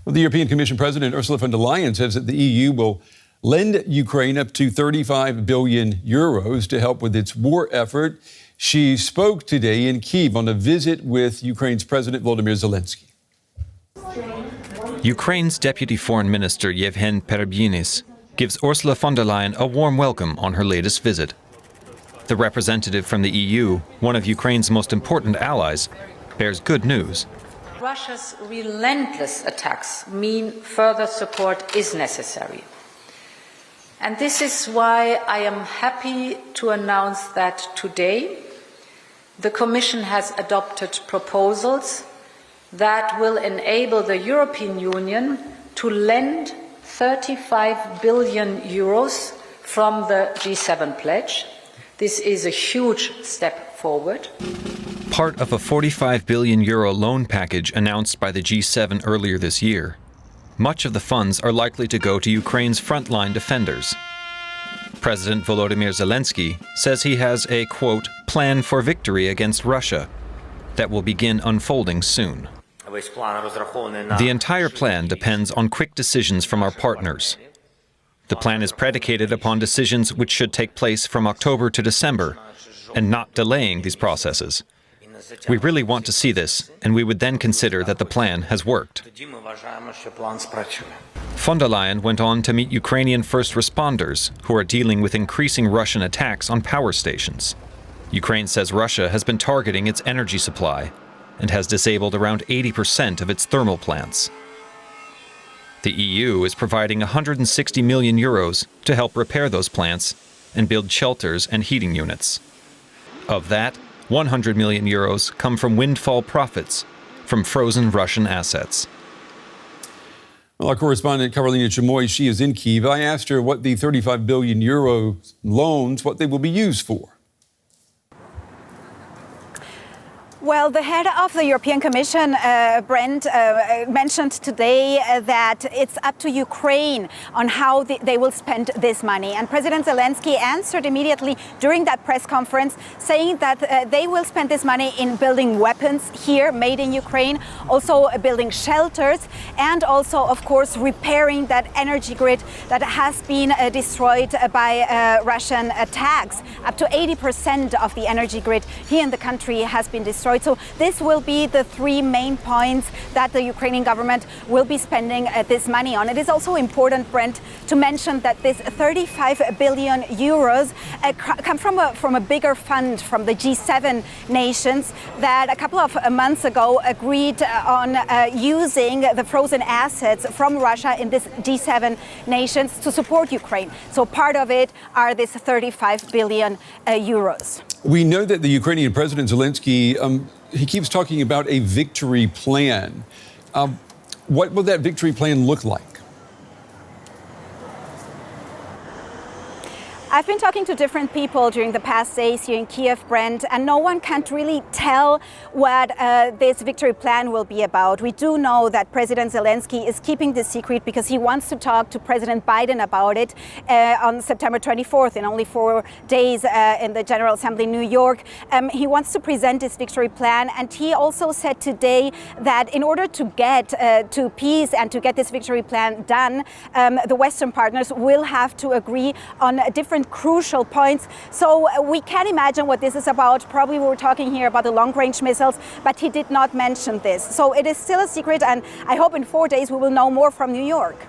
Well, the European Commission President Ursula von der Leyen says that the EU will lend Ukraine up to 35 billion euros to help with its war effort. She spoke today in Kyiv on a visit with Ukraine's President Volodymyr Zelenskyy. Ukraine's Deputy Foreign Minister Yevhen Perbynis gives Ursula von der Leyen a warm welcome on her latest visit. The representative from the EU, one of Ukraine's most important allies, bears good news. Russia's relentless attacks mean further support is necessary. And this is why I am happy to announce that today the Commission has adopted proposals that will enable the European Union to lend 35 billion euros from the G7 pledge. This is a huge step forward. Part of a 45 billion euro loan package announced by the G7 earlier this year. Much of the funds are likely to go to Ukraine's frontline defenders. President Volodymyr Zelenskyy says he has a, quote, plan for victory against Russia that will begin unfolding soon. The entire plan depends on quick decisions from our partners. The plan is predicated upon decisions which should take place from October to December and not delaying these processes. We really want to see this, and we would then consider that the plan has worked. Von der Leyen went on to meet Ukrainian first responders who are dealing with increasing Russian attacks on power stations. Ukraine says Russia has been targeting its energy supply and has disabled around 80% of its thermal plants. The EU is providing 160 million euros to help repair those plants and build shelters and heating units. Of that, 100 million euros come from windfall profits from frozen Russian assets. Well, our correspondent Karolina Chamoy, she is in Kyiv. I asked her what the 35 billion euro loans, what they will be used for. Well, the head of the European Commission, Brent, mentioned today that it's up to Ukraine on how they will spend this money. And President Zelenskyy answered immediately during that press conference, saying that they will spend this money in building weapons here, made in Ukraine, also building shelters, and also, of course, repairing that energy grid that has been destroyed by Russian attacks. Up to 80% of the energy grid here in the country has been destroyed. So this will be the three main points that the Ukrainian government will be spending this money on. It is also important, Brent, to mention that this 35 billion euros come from a bigger fund from the G7 nations that a couple of months ago agreed on using the frozen assets from Russia in this G7 nations to support Ukraine. So part of it are this 35 billion euros. We know that the Ukrainian President Zelenskyy, he keeps talking about a victory plan. What will that victory plan look like? I've been talking to different people during the past days here in Kyiv, Brent, and no one can really tell what this victory plan will be about. We do know that President Zelenskyy is keeping this secret because he wants to talk to President Biden about it on September 24th, in only 4 days in the General Assembly in New York. He wants to present this victory plan, and he also said today that in order to get to peace and to get this victory plan done, the Western partners will have to agree on different crucial points. So we can imagine what this is about. Probably we were talking here about the long-range missiles, but he did not mention this. So it is still a secret, and I hope in 4 days we will know more from New York.